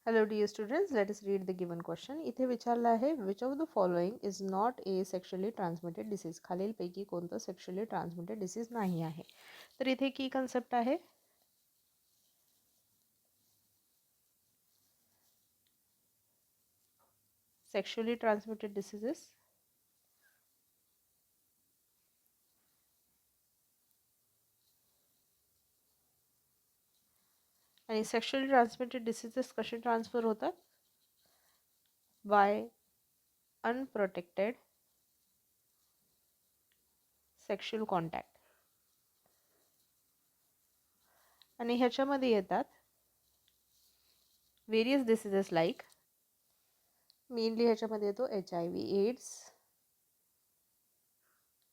Hello dear students, let us read the given question. इथे विचारला आहे which of the following is not a sexually transmitted disease. खालीलपैकी कोणतं sexually transmitted disease नाही आहे. तर इथे की कन्सेप्ट आहे sexually transmitted diseases. आणि sexually transmitted diseases कसे ट्रान्सफर होतात? by unprotected sexual contact. आणि ह्याच्यामध्ये येतात various diseases like मेनली ह्याच्यामध्ये येतो HIV AIDS,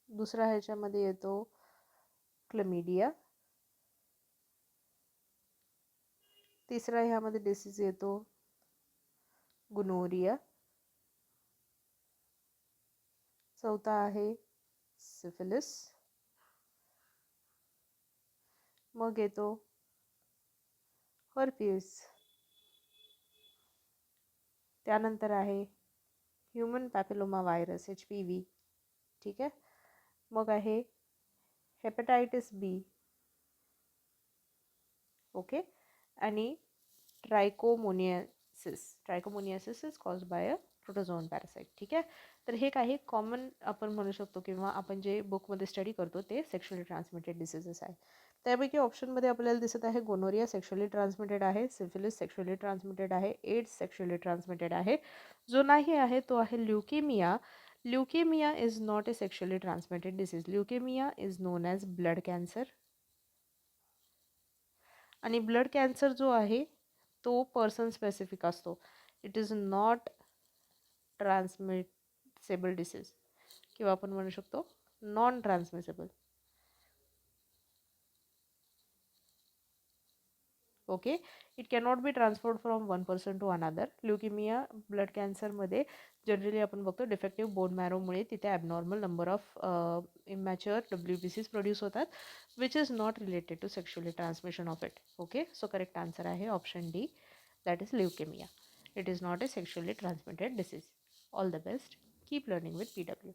दुसरा ह्याच्यामध्ये येतो क्लमिडिया, तिसरा ह्यामध्ये डिसीज येतो गुनोरिया, चौथा आहे सिफिलिस, मग येतो हर्पिस, त्यानंतर आहे ह्यूमन पॅपिलोमा व्हायरस HPV, ठीक आहे. मग आहे हेपॅटायटिस B, ओके, आणि trichomoniasis is caused by a protozoan parasite, ठीक आहे. तर हे काही कॉमन आपण म्हणू शकतो किंवा आपण जे बुकमध्ये स्टडी करतो ते सेक्शुअली ट्रान्समिटेड डिसीजेस आहे. त्यापैकी ऑप्शनमध्ये आपल्याला दिसत आहे गोनोरिया सेक्शुअली ट्रान्समिटेड आहे, सिफिलिस सेक्शुअली ट्रान्समिटेड आहे, एड्स सेक्शुअली ट्रान्समिटेड आहे. जो नाही आहे तो आहे leukaemia. Leukaemia is not a sexually transmitted disease. Leukaemia is known as blood cancer. आणि ब्लड कॅन्सर जो आहे तो पर्सन स्पेसिफिक असतो. It is not transmissible disease किंवा आपण म्हणू शकतो non transmissible. Okay, it cannot be transferred from one person to another. Leukaemia blood कॅन्सरमध्ये जनरली आपण बघतो डिफेक्टिव्ह बोन मॅरोमुळे तिथे abnormal number of immature WBCs produce होतात, which is not related to sexually transmission of it. Okay, so correct answer आहे option D, that is leukaemia. It is not a sexually transmitted disease. All the best. Keep learning with PW.